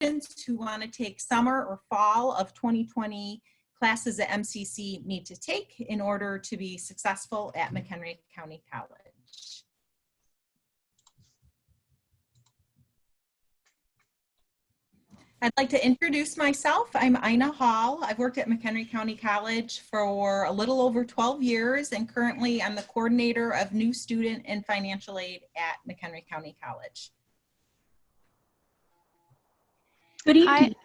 students who want to take summer or fall of 2020 classes that MCC need to take in order to be successful at McHenry County College. I'd like to introduce myself. I'm Ina Hall. I've worked at McHenry County College for a little over 12 years, and currently I'm the coordinator of new student and financial aid at McHenry County College. Good evening.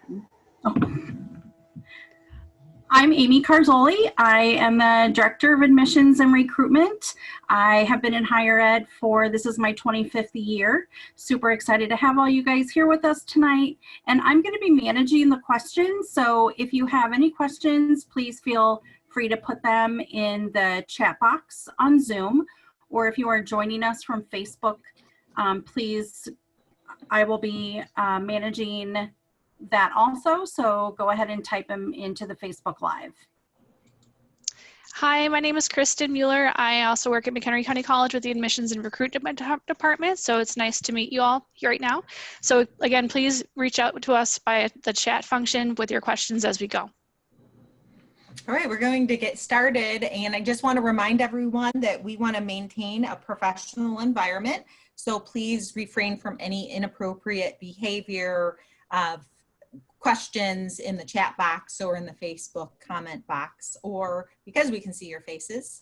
I'm Amy Carzoli. I am the Director of Admissions and Recruitment. I have been in higher ed this is my 25th year. Super excited to have all you guys here with us tonight. And I'm going to be managing the questions. So if you have any questions, please feel free to put them in the chat box on Zoom. Or if you are joining us from Facebook, please, I will be managing that also, so go ahead and type them into the Facebook Live. Hi, my name is Kristen Mueller. I also work at McHenry County College with the Admissions and Recruitment Department, so it's nice to meet you all here right now. So again, please reach out to us by the chat function with your questions as we go. All right, we're going to get started, and I just want to remind everyone that we want to maintain a professional environment, so please refrain from any inappropriate behavior, questions in the chat box or in the Facebook comment box, or because we can see your faces,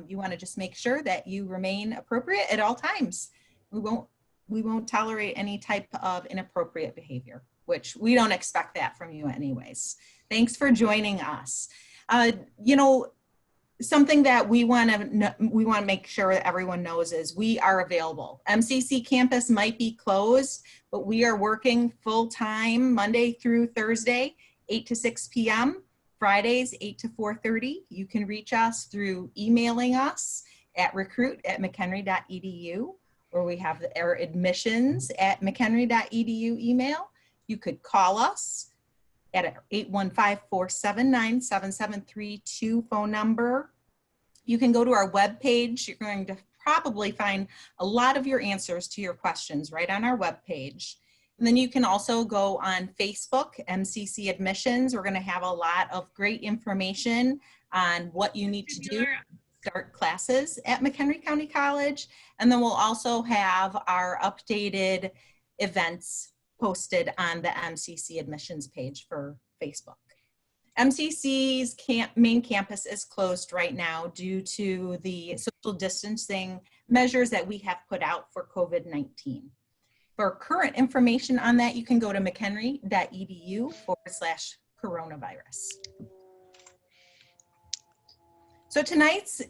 you want to just make sure that you remain appropriate at all times. We won't tolerate any type of inappropriate behavior, which we don't expect that from you anyways. Thanks for joining us. You know, something that we want to make sure that everyone knows is we are available. MCC campus might be closed, but we are working full time Monday through Thursday, 8 to 6 p.m. Fridays, 8 to 4:30. You can reach us through emailing us at recruit@mchenry.edu, or we have our admissions@mchenry.edu email. You could call us at 815-479-7732 phone number. You can go to our webpage. You're going to probably find a lot of your answers to your questions right on our webpage. And then you can also go on Facebook, MCC Admissions. We're going to have a lot of great information on what you need to do to start classes at McHenry County College. And then we'll also have our updated events posted on the MCC admissions page for Facebook. MCC's main campus is closed right now due to the social distancing measures that we have put out for COVID-19. For current information on that, you can go to mchenry.edu/coronavirus. So tonight's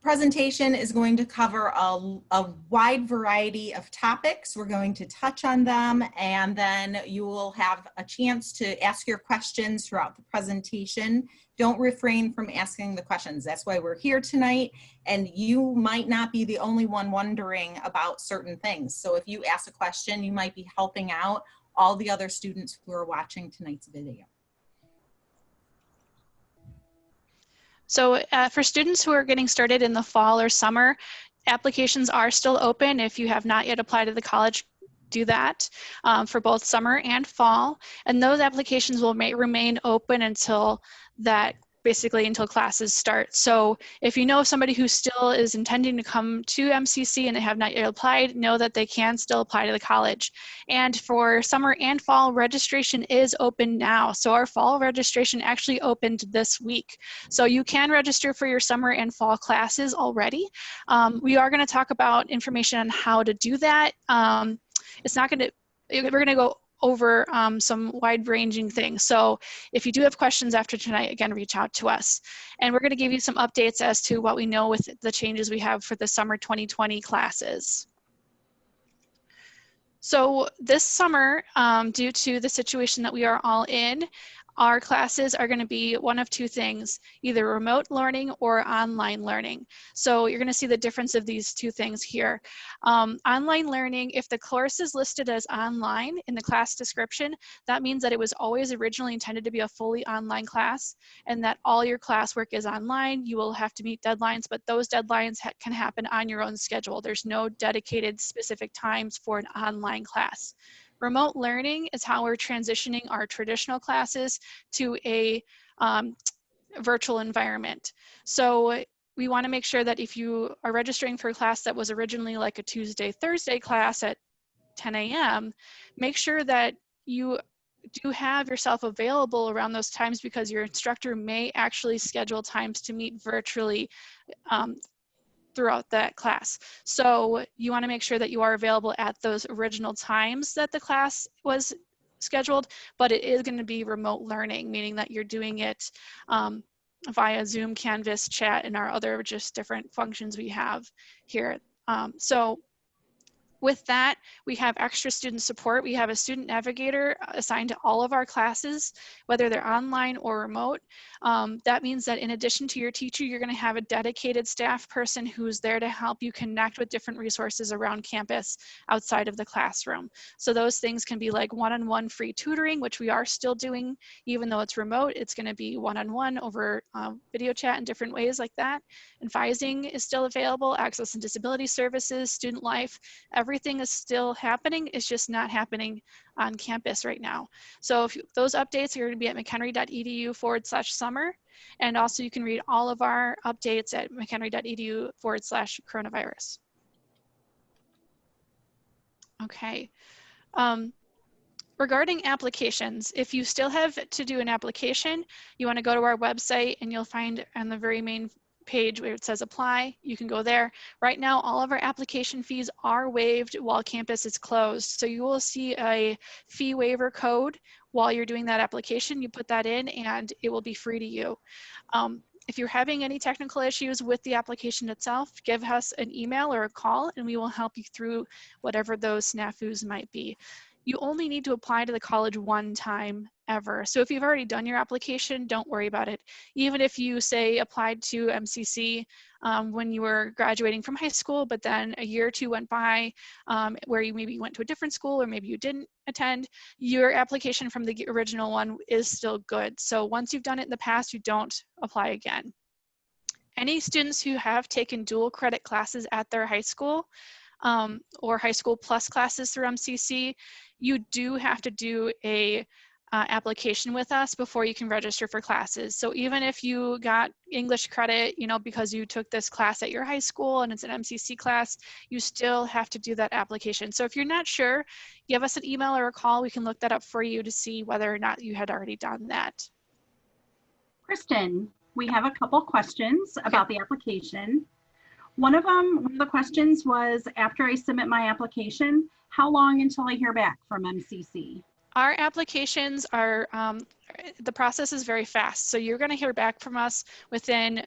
presentation is going to cover a wide variety of topics. We're going to touch on them, and then you will have a chance to ask your questions throughout the presentation. Don't refrain from asking the questions. That's why we're here tonight, and you might not be the only one wondering about certain things. So if you ask a question, you might be helping out all the other students who are watching tonight's video. So for students who are getting started in the fall or summer, applications are still open. If you have not yet applied to the college, do that for both summer and fall. And those applications will remain open until until classes start. So if you know somebody who still is intending to come to MCC and they have not yet applied, know that they can still apply to the college. And for summer and fall, registration is open now. So our fall registration actually opened this week. So you can register for your summer and fall classes already. We are going to talk about information on how to do that. We're going to go over some wide-ranging things. So if you do have questions after tonight, again, reach out to us. And we're going to give you some updates as to what we know with the changes we have for the summer 2020 classes. So this summer, due to the situation that we are all in, our classes are going to be one of two things, either remote learning or online learning. So you're going to see the difference of these two things here. Online learning, if the course is listed as online in the class description, that means that it was always originally intended to be a fully online class and that all your classwork is online. You will have to meet deadlines, but those deadlines can happen on your own schedule. There's no dedicated specific times for an online class. Remote learning is how we're transitioning our traditional classes to a virtual environment. So we want to make sure that if you are registering for a class that was originally like a Tuesday, Thursday class at 10 a.m., make sure that you do have yourself available around those times, because your instructor may actually schedule times to meet virtually throughout that class. So you want to make sure that you are available at those original times that the class was scheduled, but it is going to be remote learning, meaning that you're doing it via Zoom, Canvas, chat, and our other just different functions we have here. So with that, we have extra student support. We have a student navigator assigned to all of our classes, whether they're online or remote. That means that in addition to your teacher, you're going to have a dedicated staff person who's there to help you connect with different resources around campus outside of the classroom. So those things can be like one-on-one free tutoring, which we are still doing, even though it's remote. It's going to be one-on-one over video chat in different ways like that. Advising is still available, access and disability services, student life, everything is still happening. It's just not happening on campus right now. So if those updates are going to be at mchenry.edu/summer. And also you can read all of our updates at mchenry.edu/coronavirus. Okay. Regarding applications, if you still have to do an application, you want to go to our website and you'll find on the very main page where it says apply, you can go there. Right now, all of our application fees are waived while campus is closed. So you will see a fee waiver code while you're doing that application. You put that in and it will be free to you. If you're having any technical issues with the application itself, give us an email or a call and we will help you through whatever those snafus might be. You only need to apply to the college one time ever. So if you've already done your application, don't worry about it. Even if you say applied to MCC when you were graduating from high school, but then a year or two went by where you maybe went to a different school or maybe you didn't attend, your application from the original one is still good. So once you've done it in the past, you don't apply again. Any students who have taken dual credit classes at their high school or high school plus classes through MCC, you do have to do a application with us before you can register for classes. So even if you got English credit, you know, because you took this class at your high school and it's an MCC class, you still have to do that application. So if you're not sure, give us an email or a call. We can look that up for you to see whether or not you had already done that. Kristen, we have a couple questions about the application. One of the questions was, after I submit my application, how long until I hear back from MCC? Our applications are, the process is very fast. So you're going to hear back from us within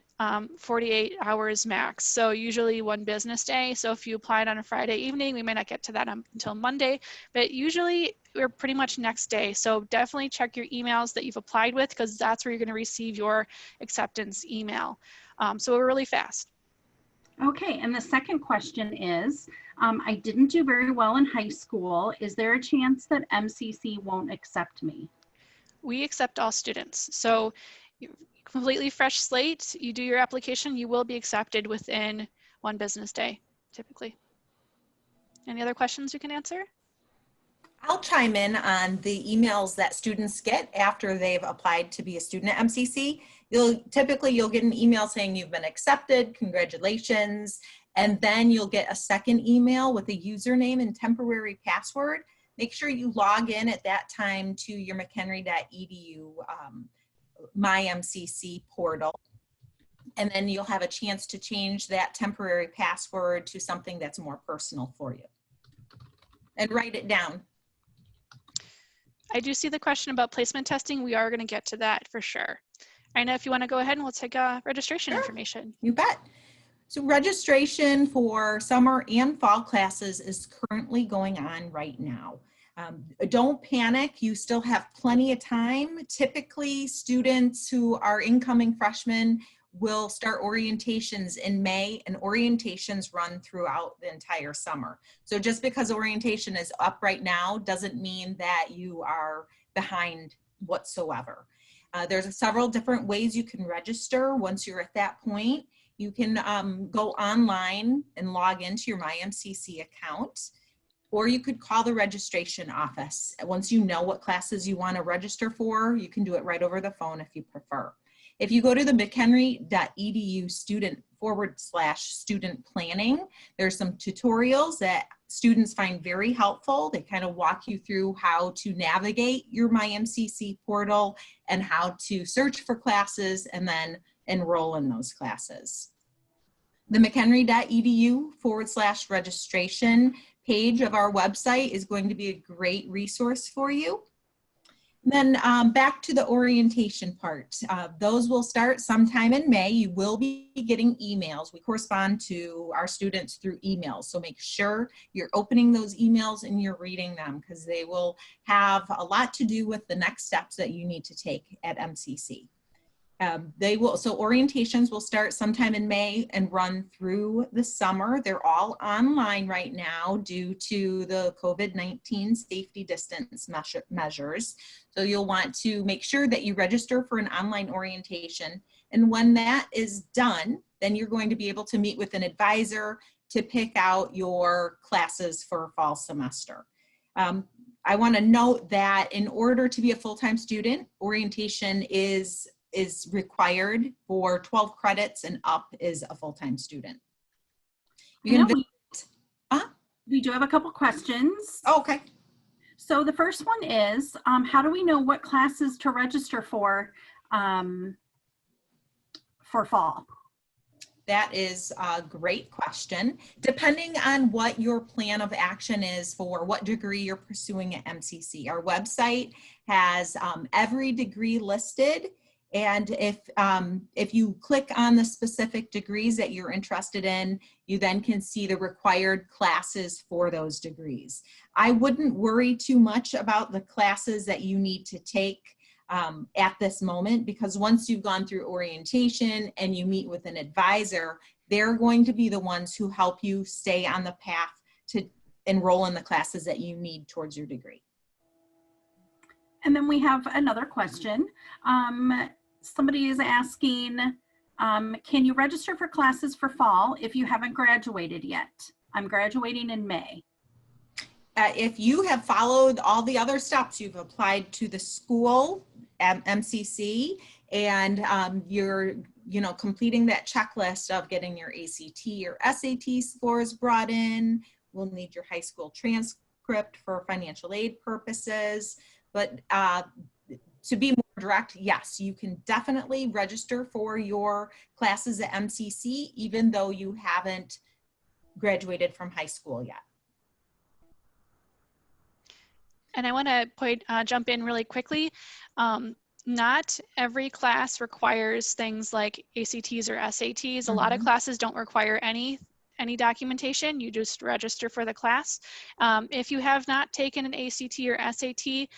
48 hours max. So usually one business day. So if you applied on a Friday evening, we may not get to that until Monday, but usually we're pretty much next day. So definitely check your emails that you've applied with, because that's where you're going to receive your acceptance email. So we're really fast. Okay, and the second question is, I didn't do very well in high school. Is there a chance that MCC won't accept me? We accept all students. So completely fresh slate, you do your application, you will be accepted within one business day, typically. Any other questions you can answer? I'll chime in on the emails that students get after they've applied to be a student at MCC. You'll get an email saying you've been accepted, congratulations, and then you'll get a second email with a username and temporary password. Make sure you log in at that time to your mchenry.edu MyMCC portal, and then you'll have a chance to change that temporary password to something that's more personal for you. And write it down. I do see the question about placement testing. We are going to get to that for sure. I know if you want to go ahead and we'll take registration information. You bet. So registration for summer and fall classes is currently going on right now. Don't panic, you still have plenty of time. Typically, students who are incoming freshmen will start orientations in May, and orientations run throughout the entire summer. So just because orientation is up right now doesn't mean that you are behind whatsoever. There's several different ways you can register. Once you're at that point, you can go online and log into your MyMCC account, or you could call the registration office. Once you know what classes you want to register for, you can do it right over the phone if you prefer. If you go to the mchenry.edu student/student planning, there's some tutorials that students find very helpful. They kind of walk you through how to navigate your MyMCC portal and how to search for classes and then enroll in those classes. The mchenry.edu/registration page of our website is going to be a great resource for you. Then back to the orientation part. Those will start sometime in May. You will be getting emails. We correspond to our students through emails. So make sure you're opening those emails and you're reading them, because they will have a lot to do with the next steps that you need to take at MCC. So orientations will start sometime in May and run through the summer. They're all online right now due to the COVID-19 safety distance measures. So you'll want to make sure that you register for an online orientation. And when that is done, then you're going to be able to meet with an advisor to pick out your classes for fall semester. I want to note that in order to be a full-time student, orientation is required for 12 credits and up is a full-time student. You can we do have a couple questions. Oh, okay. So the first one is, how do we know what classes to register for fall? That is a great question. Depending on what your plan of action is for what degree you're pursuing at MCC, our website has every degree listed. And if you click on the specific degrees that you're interested in, you then can see the required classes for those degrees. I wouldn't worry too much about the classes that you need to take at this moment, because once you've gone through orientation and you meet with an advisor, they're going to be the ones who help you stay on the path to enroll in the classes that you need towards your degree. And then we have another question. Somebody is asking, can you register for classes for fall if you haven't graduated yet? I'm graduating in May. If you have followed all the other steps, you've applied to the school at MCC, and you're completing that checklist of getting your ACT or SAT scores brought in. We'll need your high school transcript for financial aid purposes. But to be more direct, yes, you can definitely register for your classes at MCC, even though you haven't graduated from high school yet. And I want to jump in really quickly. Not every class requires things like ACTs or SATs. A lot of classes don't require any documentation. You just register for the class. If you have not taken an ACT or SAT,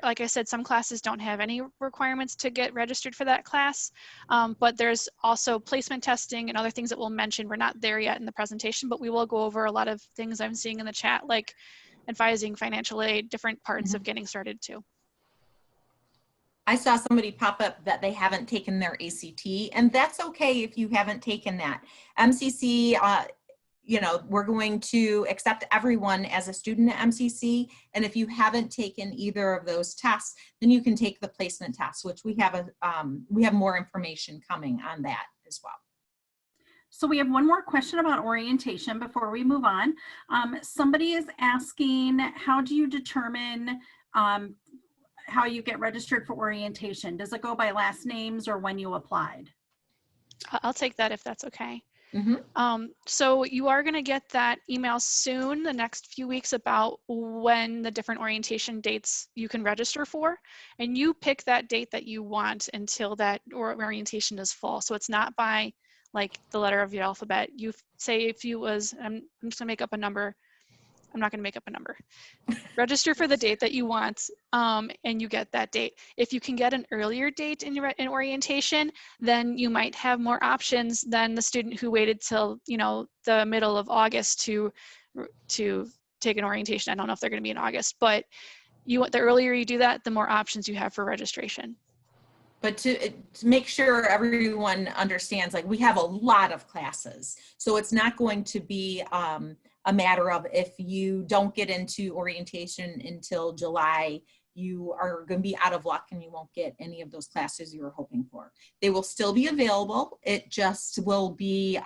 like I said, some classes don't have any requirements to get registered for that class, but there's also placement testing and other things that we'll mention. We're not there yet in the presentation, but we will go over a lot of things I'm seeing in the chat, like advising, financial aid, different parts of getting started too. I saw somebody pop up that they haven't taken their ACT, and that's okay if you haven't taken that. MCC, we're going to accept everyone as a student at MCC, and if you haven't taken either of those tests, then you can take the placement test, which we have more information coming on that as well. So we have one more question about orientation before we move on. Somebody is asking, how do you determine how you get registered for orientation? Does it go by last names or when you applied? I'll take that if that's okay. So you are going to get that email soon, the next few weeks, about when the different orientation dates you can register for, and you pick that date that you want until that orientation is full. So it's not by like the letter of the alphabet. You say if you was, I'm just gonna make up a number. I'm not gonna make up a number. Register for the date that you want, and you get that date. If you can get an earlier date in orientation, then you might have more options than the student who waited till the middle of August to take an orientation. I don't know if they're gonna be in August, but the earlier you do that, the more options you have for registration. But to make sure everyone understands, like, we have a lot of classes, so it's not going to be a matter of if you don't get into orientation until July, you are going to be out of luck and you won't get any of those classes you were hoping for. They will still be available. It just will be,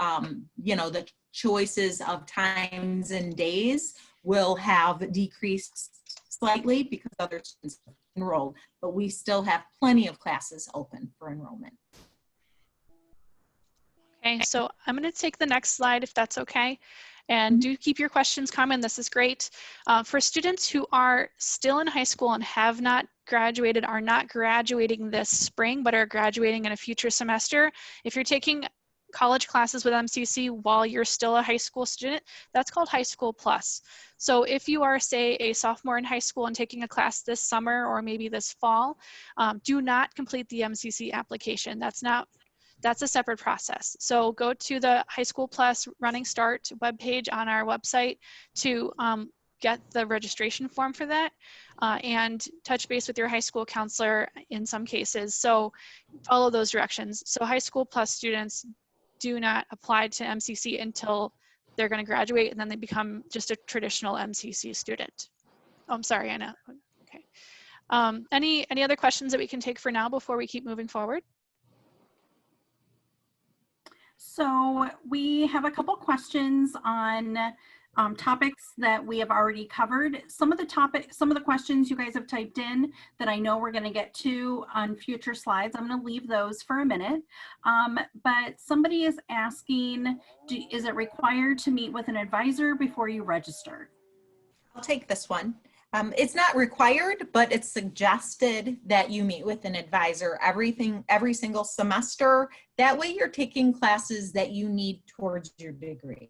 you know, the choices of times and days will have decreased slightly because other students have enrolled, but we still have plenty of classes open for enrollment. Okay, so I'm going to take the next slide if that's okay. And do keep your questions coming. This is great. For students who are still in high school and have not graduated, are not graduating this spring, but are graduating in a future semester, if you're taking college classes with MCC while you're still a high school student, that's called High School Plus. So if you are, say, a sophomore in high school and taking a class this summer or maybe this fall, do not complete the MCC application. That's a separate process. So go to the High School Plus Running Start webpage on our website to get the registration form for that and touch base with your high school counselor in some cases. So follow those directions. So High School Plus students do not apply to MCC until they're going to graduate, and then they become just a traditional MCC student. Oh, I'm sorry, Anna. Okay. Any other questions that we can take for now before we keep moving forward? So we have a couple questions on topics that we have already covered. Some of the questions you guys have typed in that I know we're going to get to on future slides, I'm going to leave those for a minute. But somebody is asking, is it required to meet with an advisor before you register? I'll take this one. It's not required, but it's suggested that you meet with an advisor every single semester. That way you're taking classes that you need towards your degree.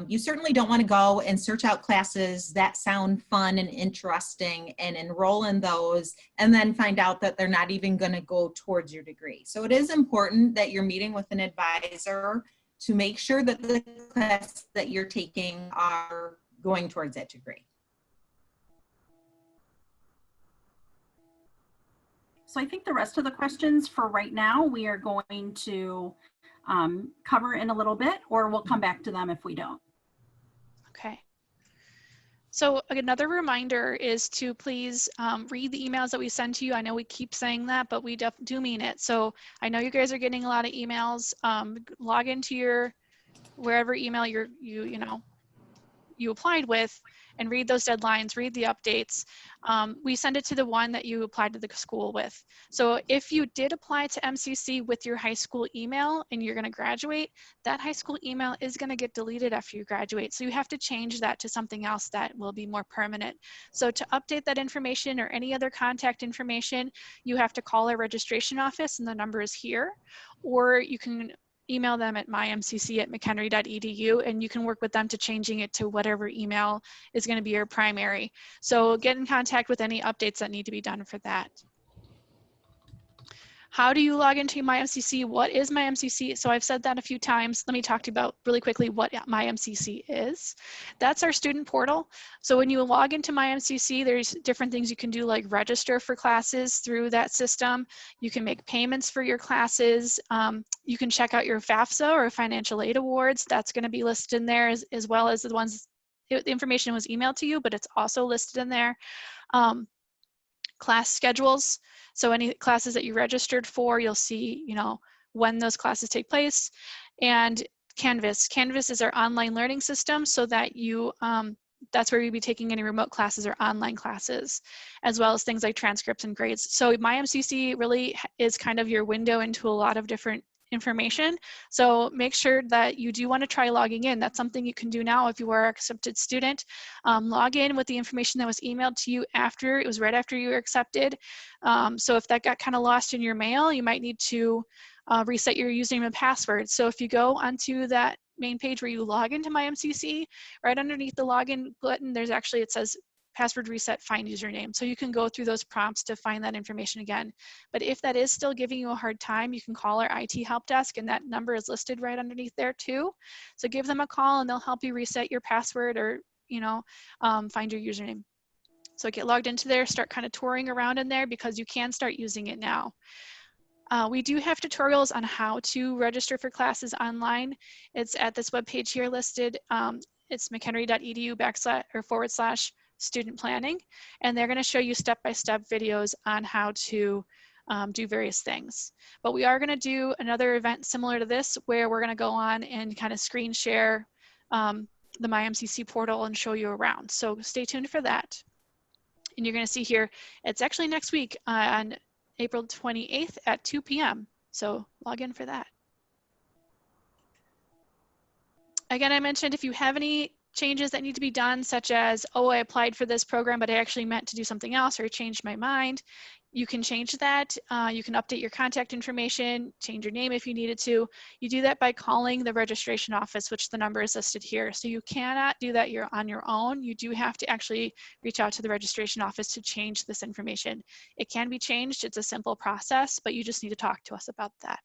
You certainly don't want to go and search out classes that sound fun and interesting and enroll in those and then find out that they're not even going to go towards your degree. So it is important that you're meeting with an advisor to make sure that the classes that you're taking are going towards that degree. So I think the rest of the questions for right now, we are going to cover in a little bit, or we'll come back to them if we don't. Okay. So another reminder is to please read the emails that we send to you. I know we keep saying that, but we do mean it. So I know you guys are getting a lot of emails. Log into your wherever email you applied with and read those deadlines, read the updates. We send it to the one that you applied to the school with. So if you did apply to MCC with your high school email and you're going to graduate, that high school email is going to get deleted after you graduate. So you have to change that to something else that will be more permanent. So to update that information or any other contact information, you have to call our registration office, and the number is here, or you can email them at mymcc@mchenry.edu, and you can work with them to changing it to whatever email is going to be your primary. So get in contact with any updates that need to be done for that. How do you log into MyMCC? What is MyMCC? So I've said that a few times. Let me talk to you about really quickly what MyMCC is. That's our student portal. So when you log into MyMCC, there's different things you can do, like register for classes through that system. You can make payments for your classes. You can check out your FAFSA or financial aid awards. That's going to be listed in there, as well as the ones, the information was emailed to you, but it's also listed in there. Class schedules. So any classes that you registered for, you'll see, when those classes take place. And Canvas. Canvas is our online learning system, so that you, that's where you'll be taking any remote classes or online classes, as well as things like transcripts and grades. So MyMCC really is kind of your window into a lot of different information. So make sure that you do want to try logging in. That's something you can do now if you are an accepted student. Log in with the information that was emailed to you after, it was right after you were accepted. So if that got kind of lost in your mail, you might need to reset your username and password. So if you go onto that main page where you log into MyMCC, right underneath the login button, there's actually, it says password reset, find username. So you can go through those prompts to find that information again. But if that is still giving you a hard time, you can call our IT help desk, and that number is listed right underneath there too. So give them a call and they'll help you reset your password or, find your username. So get logged into there, start kind of touring around in there, because you can start using it now. We do have tutorials on how to register for classes online. It's at this webpage here listed. It's mchenry.edu/student planning. And they're going to show you step-by-step videos on how to do various things. But we are going to do another event similar to this where we're going to go on and kind of screen share the MyMCC portal and show you around. So stay tuned for that. And you're going to see here, it's actually next week on April 28th at 2 p.m. So log in for that. Again, I mentioned if you have any changes that need to be done, such as, oh, I applied for this program, but I actually meant to do something else, or I changed my mind, you can change that. You can update your contact information, change your name if you needed to. You do that by calling the registration office, which the number is listed here. So you cannot do that on your own. You do have to actually reach out to the registration office to change this information. It can be changed. It's a simple process, but you just need to talk to us about that.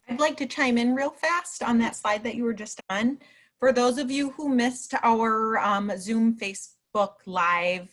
I'd like to chime in real fast on that slide that you were just on. For those of you who missed our Zoom Facebook Live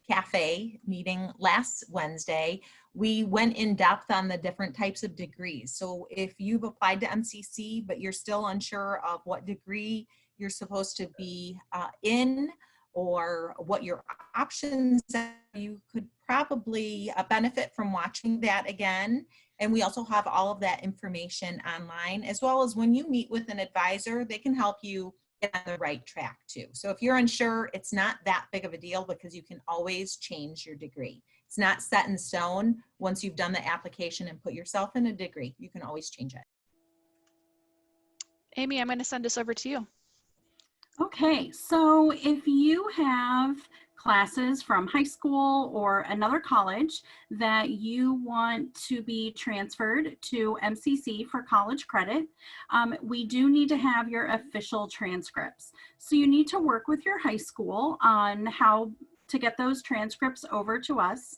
cafe meeting last Wednesday, we went in depth on the different types of degrees. So if you've applied to MCC, but you're still unsure of what degree you're supposed to be in, or what your options are, you could probably benefit from watching that again. And we also have all of that information online, as well as when you meet with an advisor, they can help you get on the right track too. So if you're unsure, it's not that big of a deal because you can always change your degree. It's not set in stone. Once you've done the application and put yourself in a degree, you can always change it. Amy, I'm going to send this over to you. Okay, so if you have classes from high school or another college that you want to be transferred to MCC for college credit, we do need to have your official transcripts. So you need to work with your high school on how to get those transcripts over to us.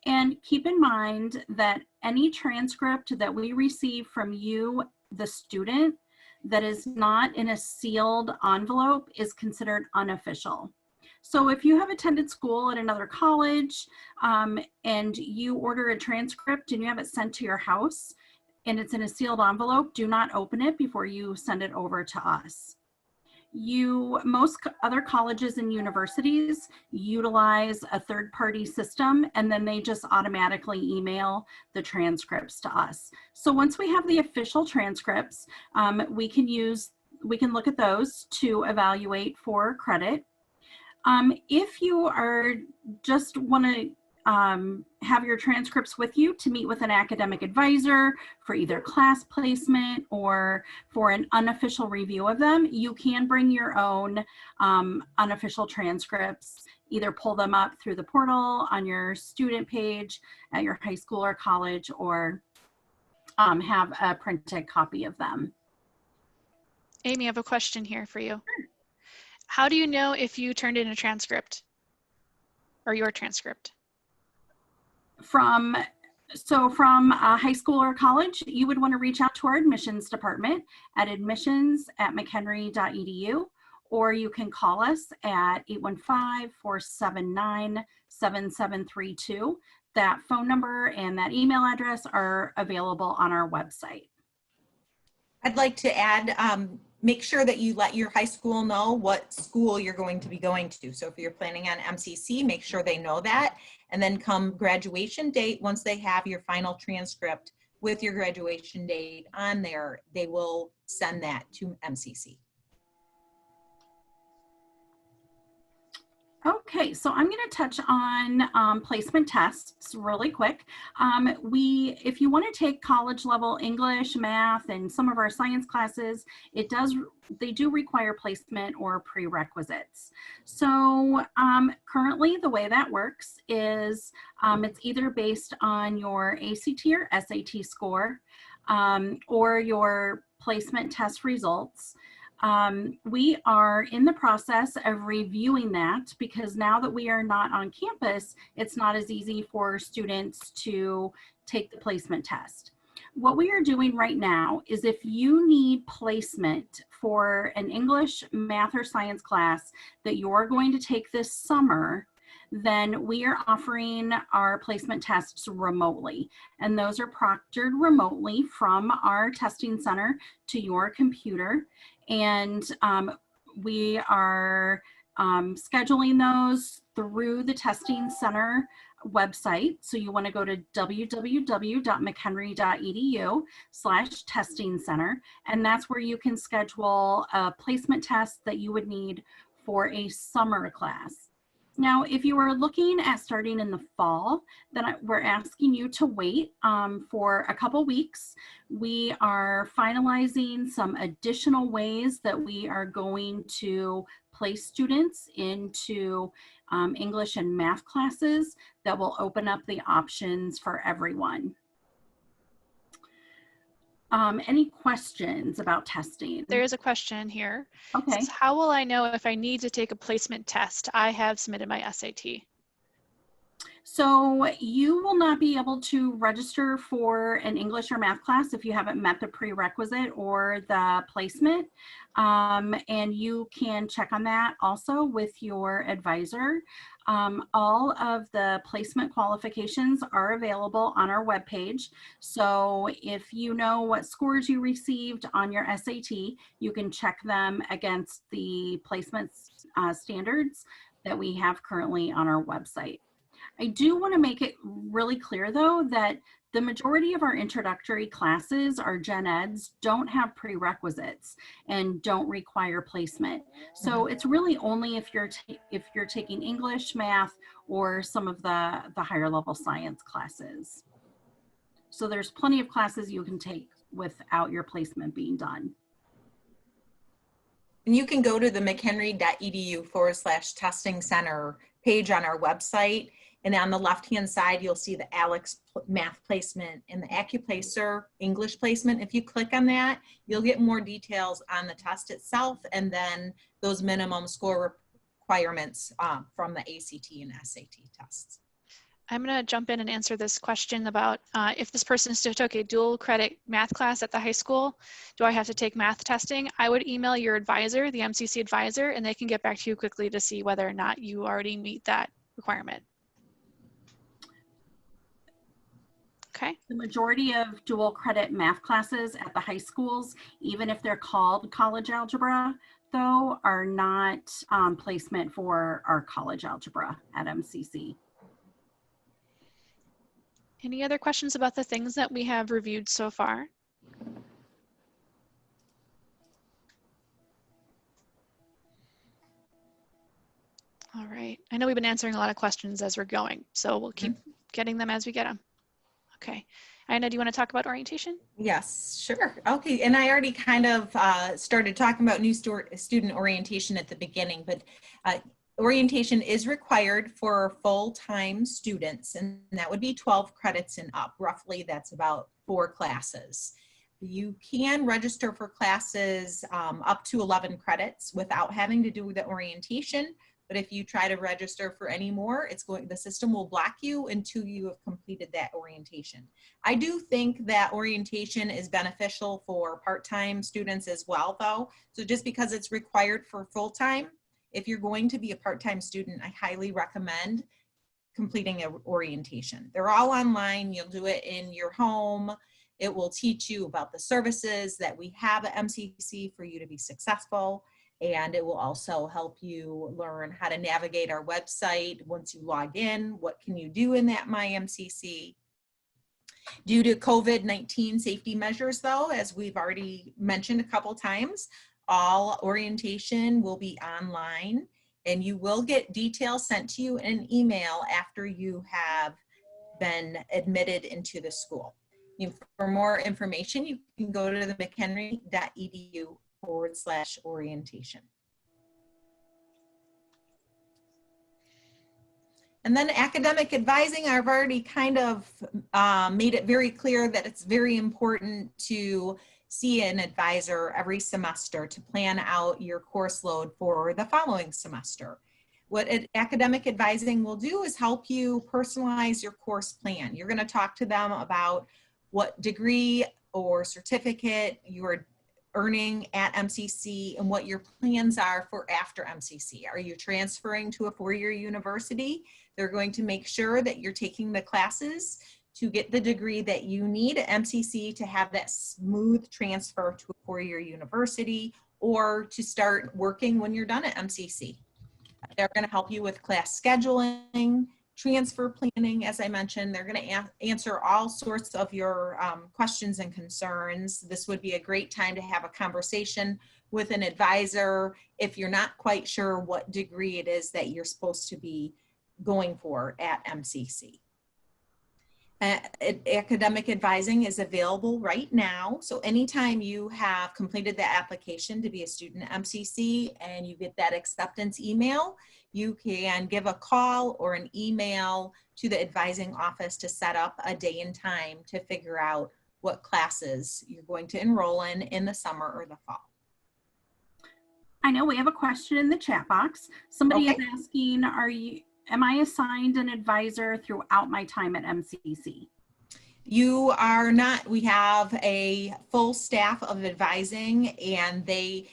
And keep in mind that any transcript that we receive from you, the student, that is not in a sealed envelope is considered unofficial. So if you have attended school at another college and you order a transcript and you have it sent to your house and it's in a sealed envelope, do not open it before you send it over to us. Most other colleges and universities utilize a third-party system, and then they just automatically email the transcripts to us. So once we have the official transcripts, we can look at those to evaluate for credit. If you are just want to have your transcripts with you to meet with an academic advisor for either class placement or for an unofficial review of them, you can bring your own unofficial transcripts, either pull them up through the portal on your student page at your high school or college, or have a printed copy of them. Amy, I have a question here for you. How do you know if you turned in a transcript or your transcript? From high school or college, you would want to reach out to our admissions department at admissions@mchenry.edu, or you can call us at 815-479-7732. That phone number and that email address are available on our website. I'd like to add, make sure that you let your high school know what school you're going to be going to. So if you're planning on MCC, make sure they know that. And then come graduation date, once they have your final transcript with your graduation date on there, they will send that to MCC. Okay, so I'm going to touch on placement tests really quick. If you want to take college level English, math, and some of our science classes, they do require placement or prerequisites. So currently the way that works is it's either based on your ACT or SAT score or your placement test results. We are in the process of reviewing that because now that we are not on campus, it's not as easy for students to take the placement test. What we are doing right now is if you need placement for an English, math, or science class that you're going to take this summer, then we are offering our placement tests remotely. And those are proctored remotely from our testing center to your computer. And we are scheduling those through the Testing Center website. So you want to go to www.mchenry.edu/testing center, and that's where you can schedule a placement test that you would need for a summer class. Now, if you are looking at starting in the fall, then we're asking you to wait for a couple weeks. We are finalizing some additional ways that we are going to place students into English and math classes that will open up the options for everyone. Any questions about testing? There is a question here. Okay. It says, how will I know if I need to take a placement test? I have submitted my SAT. So you will not be able to register for an English or math class if you haven't met the prerequisite or the placement. And you can check on that also with your advisor. All of the placement qualifications are available on our webpage. So if you know what scores you received on your SAT, you can check them against the placement standards that we have currently on our website. I do want to make it really clear, though, that the majority of our introductory classes, our gen eds, don't have prerequisites and don't require placement. So it's really only if you're taking English, math, or some of the higher level science classes. So there's plenty of classes you can take without your placement being done. And you can go to the mchenry.edu/testing center page on our website. And on the left-hand side, you'll see the ALEX math placement and the AccuPlacer English placement. If you click on that, you'll get more details on the test itself and then those minimum score requirements from the ACT and SAT tests. I'm going to jump in and answer this question about if this person still took a dual credit math class at the high school, do I have to take math testing? I would email your advisor, the MCC advisor, and they can get back to you quickly to see whether or not you already meet that requirement. Okay. The majority of dual credit math classes at the high schools, even if they're called college algebra, though, are not placement for our college algebra at MCC. Any other questions about the things that we have reviewed so far? All right. I know we've been answering a lot of questions as we're going, so we'll keep getting them as we get them. Okay. Ina, do you want to talk about orientation? Yes, sure. Okay, and I already kind of started talking about new student orientation at the beginning, but orientation is required for full-time students, and that would be 12 credits and up. Roughly, that's about 4 classes. You can register for classes up to 11 credits without having to do the orientation. But if you try to register for any more, the system will block you until you have completed that orientation. I do think that orientation is beneficial for part-time students as well, though. So just because it's required for full-time, if you're going to be a part-time student, I highly recommend completing an orientation. They're all online. You'll do it in your home. It will teach you about the services that we have at MCC for you to be successful. And it will also help you learn how to navigate our website. Once you log in, what can you do in that MyMCC? Due to COVID-19 safety measures, though, as we've already mentioned a couple times, all orientation will be online, and you will get details sent to you in an email after you have been admitted into the school. For more information, you can go to the mchenry.edu/orientation. And then academic advising, I've already kind of made it very clear that it's very important to see an advisor every semester to plan out your course load for the following semester. What academic advising will do is help you personalize your course plan. You're going to talk to them about what degree or certificate you're earning at MCC and what your plans are for after MCC. Are you transferring to a 4-year university? They're going to make sure that you're taking the classes to get the degree that you need at MCC to have that smooth transfer to a 4-year university, or to start working when you're done at MCC. They're going to help you with class scheduling, transfer planning. As I mentioned, they're going to answer all sorts of your questions and concerns. This would be a great time to have a conversation with an advisor if you're not quite sure what degree it is that you're supposed to be going for at MCC. Academic advising is available right now. So anytime you have completed the application to be a student at MCC and you get that acceptance email, you can give a call or an email to the advising office to set up a day and time to figure out what classes you're going to enroll in the summer or the fall. I know we have a question in the chat box. Somebody Okay. is asking, am I assigned an advisor throughout my time at MCC? You are not. We have a full staff of advising, and they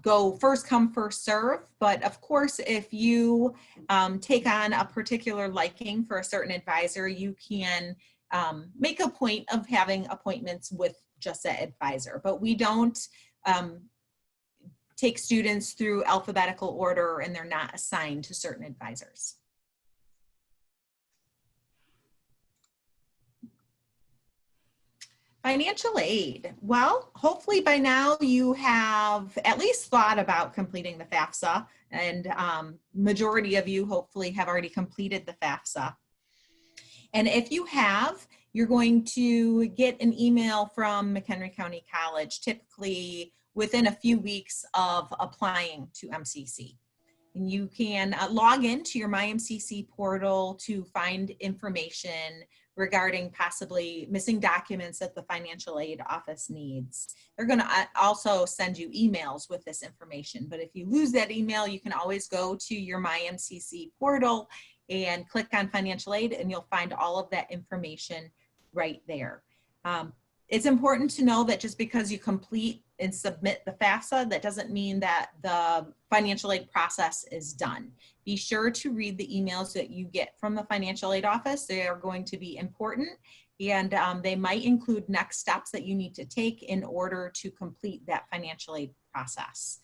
go first come, first serve. But of course, if you take on a particular liking for a certain advisor, you can make a point of having appointments with just that advisor. But we don't take students through alphabetical order, and they're not assigned to certain advisors. Financial aid. Well, hopefully by now you have at least thought about completing the FAFSA, and majority of you hopefully have already completed the FAFSA. And if you have, you're going to get an email from McHenry County College, typically within a few weeks of applying to MCC. And you can log into your MyMCC portal to find information regarding possibly missing documents that the financial aid office needs. They're going to also send you emails with this information, but if you lose that email, you can always go to your MyMCC portal and click on financial aid, and you'll find all of that information right there. It's important to know that just because you complete and submit the FAFSA, that doesn't mean that the financial aid process is done. Be sure to read the emails that you get from the financial aid office. They are going to be important, and they might include next steps that you need to take in order to complete that financial aid process.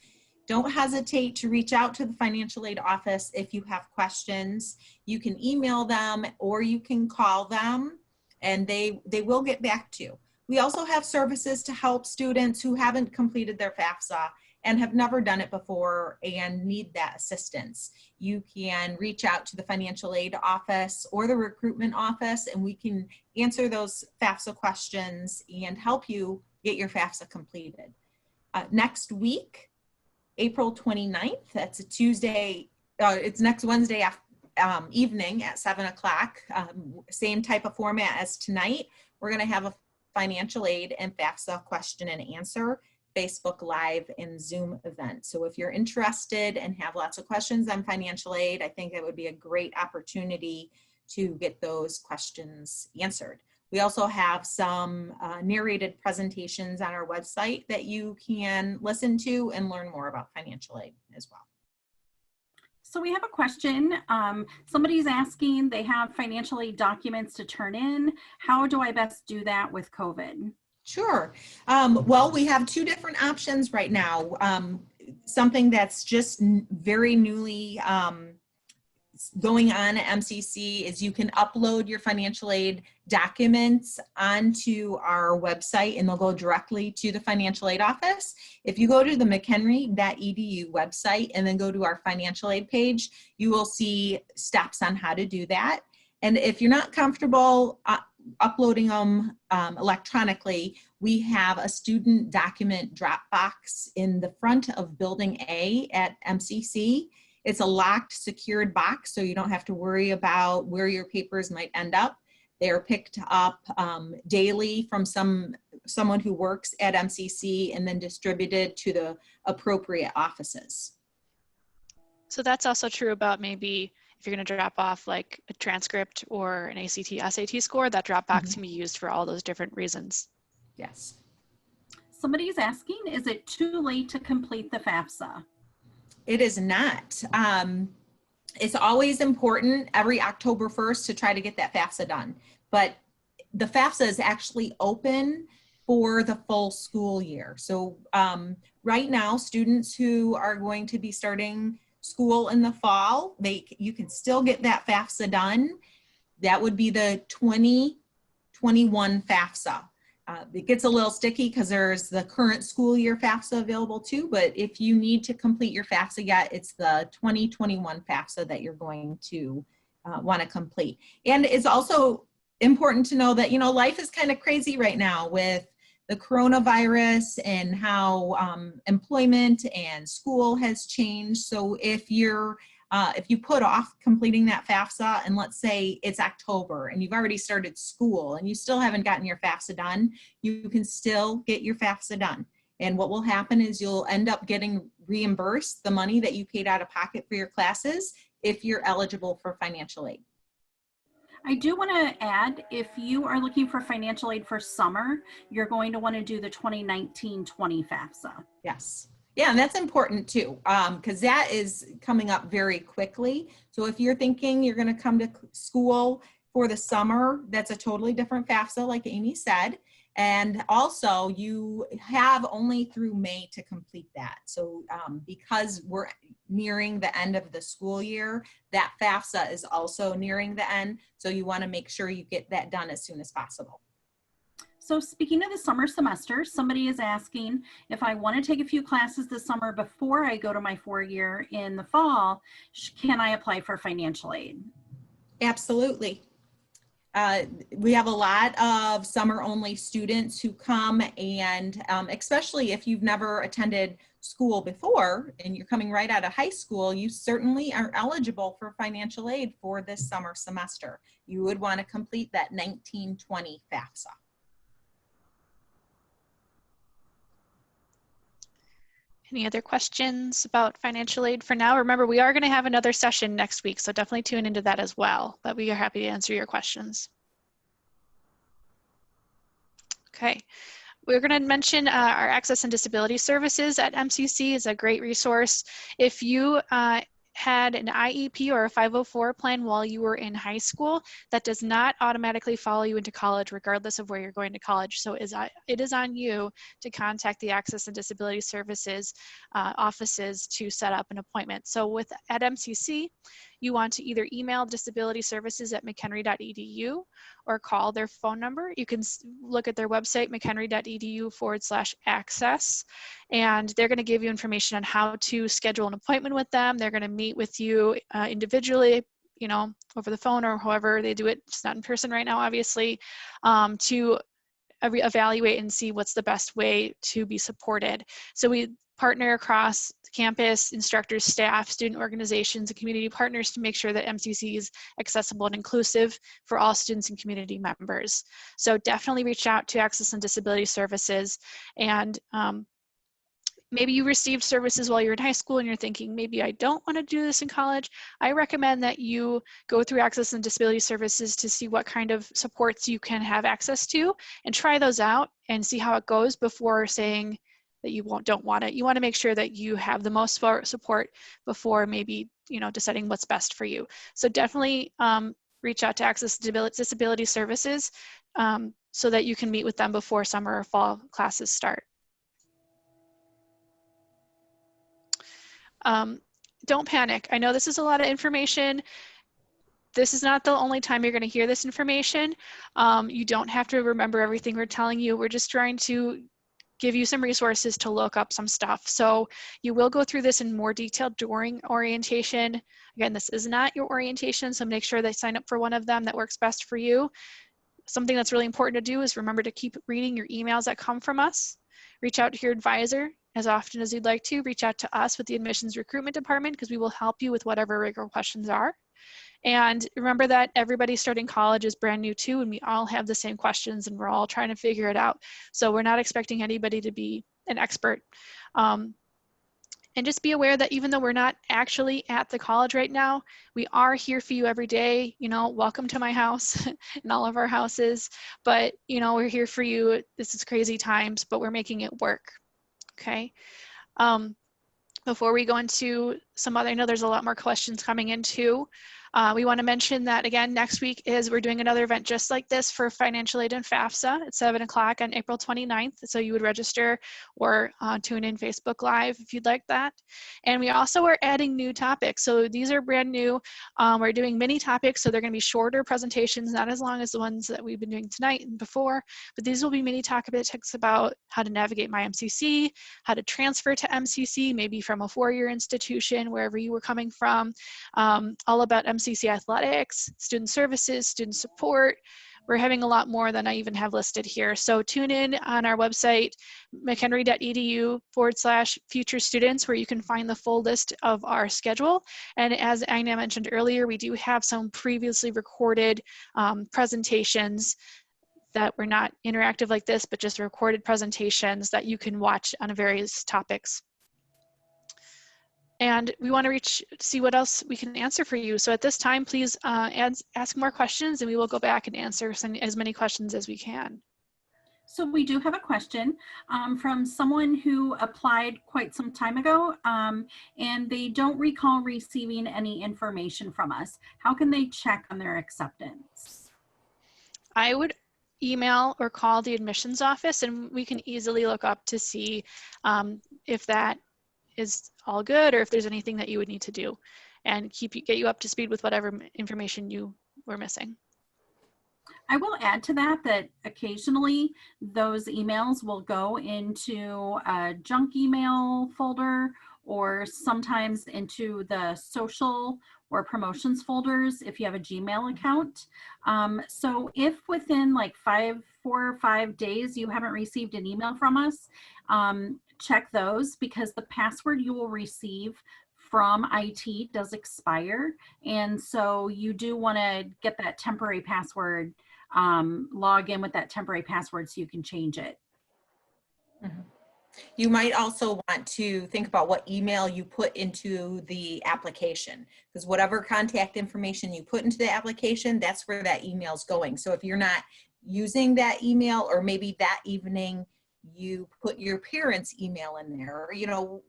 Don't hesitate to reach out to the financial aid office if you have questions. You can email them or you can call them, and they will get back to you. We also have services to help students who haven't completed their FAFSA and have never done it before and need that assistance. You can reach out to the financial aid office or the recruitment office, and we can answer those FAFSA questions and help you get your FAFSA completed. Next week, April 29th, that's a Tuesday, it's next Wednesday evening at 7 o'clock, same type of format as tonight. We're gonna have a financial aid and FAFSA question and answer Facebook Live and Zoom event. So if you're interested and have lots of questions on financial aid, I think it would be a great opportunity to get those questions answered. We also have some narrated presentations on our website that you can listen to and learn more about financial aid as well. So we have a question. Somebody's asking, they have financial aid documents to turn in. How do I best do that with COVID? Sure. Well, we have two different options right now. Something that's just very newly going on at MCC is you can upload your financial aid documents onto our website, and they'll go directly to the financial aid office. If you go to the mchenry.edu website and then go to our financial aid page, you will see steps on how to do that. And if you're not comfortable uploading them electronically, we have a student document Dropbox in the front of Building A at MCC. It's a locked, secured box, so you don't have to worry about where your papers might end up. They're picked up daily from someone who works at MCC and then distributed to the appropriate offices. So that's also true about maybe if you're going to drop off like a transcript or an ACT, SAT score, that Dropbox can be used for all those different reasons. Yes. Somebody's asking, is it too late to complete the FAFSA? It is not. It's always important every October 1st to try to get that FAFSA done. But the FAFSA is actually open for the full school year. So right now, students who are going to be starting school in the fall, you can still get that FAFSA done. That would be the 2021 FAFSA. It gets a little sticky because there's the current school year FAFSA available too, but if you need to complete your FAFSA yet, it's the 2021 FAFSA that you're going to want to complete. And it's also important to know that, you know, life is kind of crazy right now with the coronavirus and how employment and school has changed. So if you put off completing that FAFSA, and let's say it's October and you've already started school and you still haven't gotten your FAFSA done, you can still get your FAFSA done. And what will happen is you'll end up getting reimbursed the money that you paid out of pocket for your classes if you're eligible for financial aid. I do want to add, if you are looking for financial aid for summer, you're going to want to do the 2019-20 FAFSA. Yes. Yeah, and that's important too, because that is coming up very quickly. So if you're thinking you're going to come to school for the summer, that's a totally different FAFSA, like Amy said. And also you have only through May to complete that. So because we're nearing the end of the school year, that FAFSA is also nearing the end. So you want to make sure you get that done as soon as possible. So speaking of the summer semester, somebody is asking if I want to take a few classes this summer before I go to my 4-year in the fall, can I apply for financial aid? Absolutely. We have a lot of summer only students who come, and especially if you've never attended school before and you're coming right out of high school, you certainly are eligible for financial aid for this summer semester. You would want to complete that 19-20 FAFSA. Any other questions about financial aid for now? Remember, we are going to have another session next week, so definitely tune into that as well. But we are happy to answer your questions. Okay, we're going to mention our Access and Disability Services at MCC is a great resource. If you had an IEP or a 504 plan while you were in high school, that does not automatically follow you into college regardless of where you're going to college. So it is on you to contact the Access and Disability Services offices to set up an appointment. So at MCC, you want to either email disabilityservices@mchenry.edu or call their phone number. You can look at their website, mchenry.edu/access, and they're going to give you information on how to schedule an appointment with them. They're going to meet with you individually, you know, over the phone or however they do it, just not in person right now, obviously, to evaluate and see what's the best way to be supported. So we partner across campus, instructors, staff, student organizations, and community partners to make sure that MCC is accessible and inclusive for all students and community members. So definitely reach out to Access and Disability Services. And maybe you received services while you're in high school and you're thinking, maybe I don't want to do this in college. I recommend that you go through Access and Disability Services to see what kind of supports you can have access to and try those out and see how it goes before saying that you don't want it. You want to make sure that you have the most support before maybe, you know, deciding what's best for you. So definitely reach out to Access to Disability Services so that you can meet with them before summer or fall classes start. Don't panic. I know this is a lot of information. This is not the only time you're going to hear this information. You don't have to remember everything we're telling you. We're just trying to give you some resources to look up some stuff. So you will go through this in more detail during orientation. Again, this is not your orientation, so make sure they sign up for one of them that works best for you. Something that's really important to do is remember to keep reading your emails that come from us. Reach out to your advisor as often as you'd like to. Reach out to us with the Admissions Recruitment Department because we will help you with whatever regular questions are. And remember that everybody starting college is brand new too, and we all have the same questions and we're all trying to figure it out. So we're not expecting anybody to be an expert. And just be aware that even though we're not actually at the college right now, we are here for you every day. You know, welcome to my house and all of our houses. But, you know, we're here for you. This is crazy times, but we're making it work. Okay. Before we go into some other, I know there's a lot more questions coming in too. We want to mention that again, next week we're doing another event just like this for financial aid and FAFSA at 7 o'clock on April 29th. So you would register or tune in Facebook Live if you'd like that. And we also are adding new topics. So these are brand new. We're doing mini topics, so they're going to be shorter presentations, not as long as the ones that we've been doing tonight and before, but these will be mini topics about how to navigate MyMCC, how to transfer to MCC, maybe from a four-year institution, wherever you were coming from, all about MCC athletics, student services, student support. We're having a lot more than I even have listed here. So tune in on our website, mchenry.edu/future students, where you can find the full list of our schedule. And as Aina mentioned earlier, we do have some previously recorded presentations that were not interactive like this, but just recorded presentations that you can watch on various topics. And we want to see what else we can answer for you. So at this time, please ask more questions, and we will go back and answer as many questions as we can. So we do have a question from someone who applied quite some time ago, and they don't recall receiving any information from us. How can they check on their acceptance? I would email or call the admissions office, and we can easily look up to see if that is all good or if there's anything that you would need to do, and get you up to speed with whatever information you were missing. I will add to that occasionally those emails will go into a junk email folder, or sometimes into the social or promotions folders if you have a Gmail account. So if within like 4 or 5 days you haven't received an email from us, check those, because the password you will receive from IT does expire. And so you do want to get that temporary password, log in with that temporary password so you can change it. Mm-hmm. You might also want to think about what email you put into the application, because whatever contact information you put into the application, that's where that email is going. So if you're not using that email, or maybe that evening you put your parents' email in there, or, you know,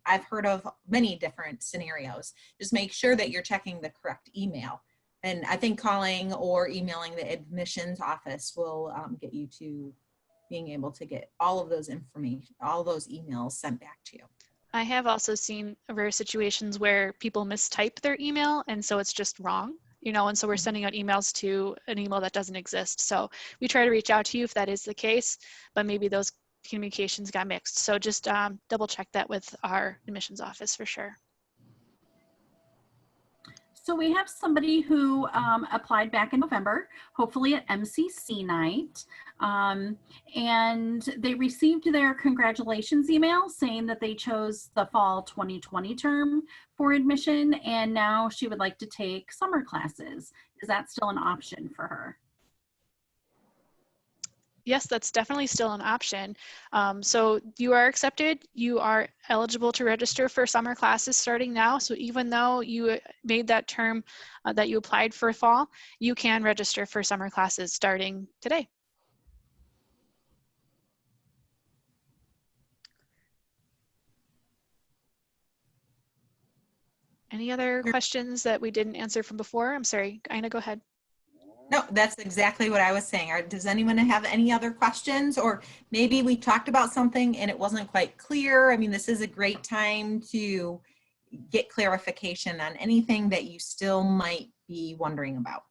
I've heard of many different scenarios. Just make sure that you're checking the correct email. And I think calling or emailing the admissions office will get you to being able to get all of those information, all those emails sent back to you. I have also seen rare situations where people mistype their email, and so it's just wrong, you know, and so we're sending out emails to an email that doesn't exist. So we try to reach out to you if that is the case, but maybe those communications got mixed. So just double check that with our admissions office for sure. So we have somebody who applied back in November, hopefully at MCC night, and they received their congratulations email saying that they chose the fall 2020 term for admission, and now she would like to take summer classes. Is that still an option for her? Yes, that's definitely still an option. So you are accepted, you are eligible to register for summer classes starting now. So even though you made that term that you applied for fall, you can register for summer classes starting today. Any other questions that we didn't answer from before? I'm sorry, Aina, go ahead. No, that's exactly what I was saying. Does anyone have any other questions? Or maybe we talked about something and it wasn't quite clear. I mean, this is a great time to get clarification on anything that you still might be wondering about.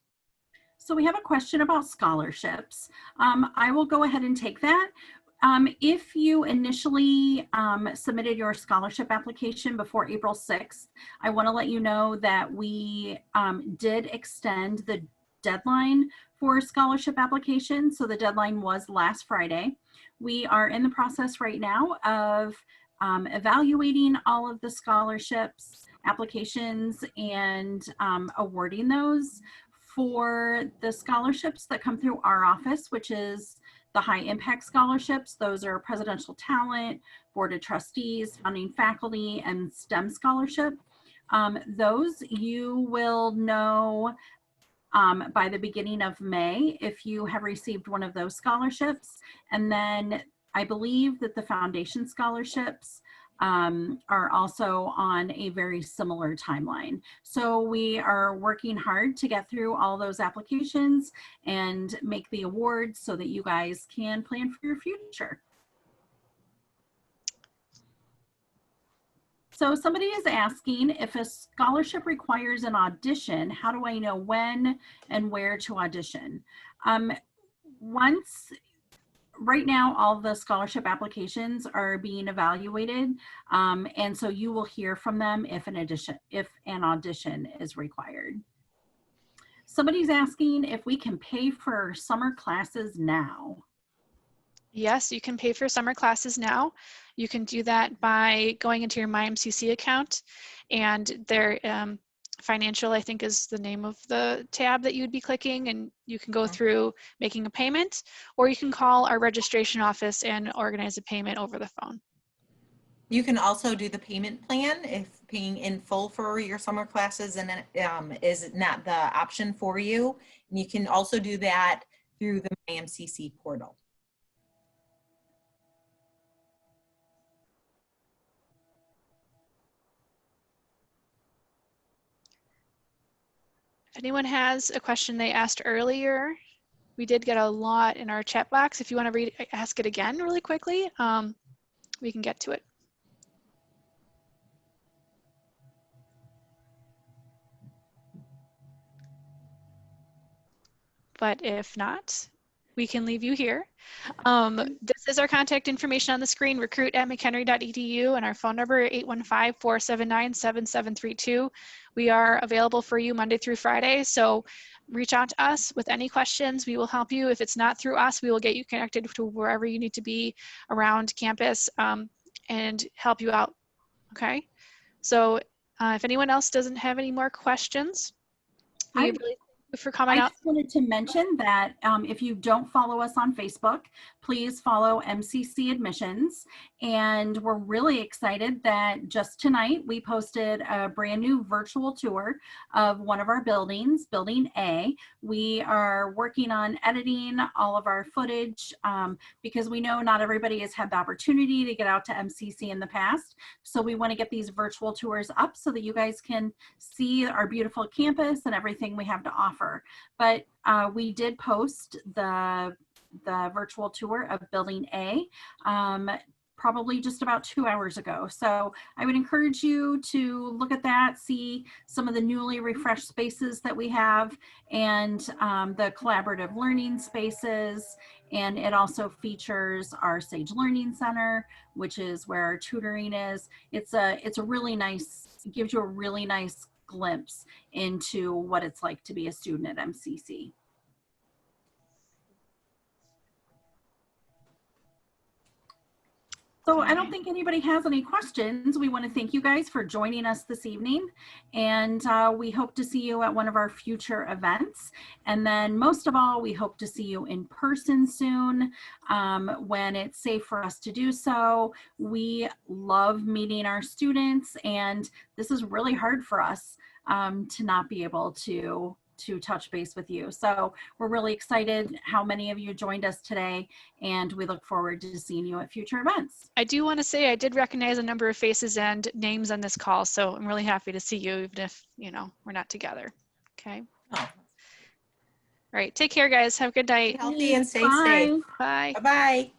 So we have a question about scholarships. I will go ahead and take that. If you initially submitted your scholarship application before April 6th, I want to let you know that we did extend the deadline for scholarship applications. So the deadline was last Friday. We are in the process right now of evaluating all of the scholarships applications and awarding those. For the scholarships that come through our office, which is the high impact scholarships, those are presidential talent, board of trustees, founding faculty, and STEM scholarship. Those you will know by the beginning of May if you have received one of those scholarships. And then I believe that the foundation scholarships are also on a very similar timeline. So we are working hard to get through all those applications and make the awards so that you guys can plan for your future. So somebody is asking, if a scholarship requires an audition, how do I know when and where to audition? Right now, all the scholarship applications are being evaluated, and so you will hear from them if an audition is required. Somebody's asking if we can pay for summer classes now. Yes, you can pay for summer classes now. You can do that by going into your MyMCC account, and their financial, I think, is the name of the tab that you would be clicking, and you can go through making a payment, or you can call our registration office and organize a payment over the phone. You can also do the payment plan if paying in full for your summer classes and is not the option for you. And you can also do that through the MyMCC portal. If anyone has a question they asked earlier, we did get a lot in our chat box. If you want to ask it again really quickly, we can get to it. But if not, we can leave you here. This is our contact information on the screen, recruit@mchenry.edu, and our phone number 815-479-7732. We are available for you Monday through Friday, so reach out to us with any questions. We will help you. If it's not through us, we will get you connected to wherever you need to be around campus and help you out, okay? So if anyone else doesn't have any more questions, we really thank you for coming out. I just wanted to mention that if you don't follow us on Facebook, please follow MCC Admissions. And we're really excited that just tonight we posted a brand new virtual tour of one of our buildings, Building A. We are working on editing all of our footage because we know not everybody has had the opportunity to get out to MCC in the past. So we want to get these virtual tours up so that you guys can see our beautiful campus and everything we have to offer. But we did post the virtual tour of Building A probably just about 2 hours ago. So I would encourage you to look at that, see some of the newly refreshed spaces that we have, and the collaborative learning spaces. And it also features our Sage Learning Center, which is where our tutoring is. It's a really nice, it gives you a really nice glimpse into what it's like to be a student at MCC. So I don't think anybody has any questions. We want to thank you guys for joining us this evening, and we hope to see you at one of our future events. And then most of all, we hope to see you in person soon when it's safe for us to do so. We love meeting our students, and this is really hard for us to not be able to touch base with you. So we're really excited how many of you joined us today, and we look forward to seeing you at future events. I do want to say I did recognize a number of faces and names on this call, so I'm really happy to see you, even if, you know, we're not together. Okay. Oh. All right. Take care, guys. Have a good night. Be healthy and stay Bye. safe. Bye. Bye-bye.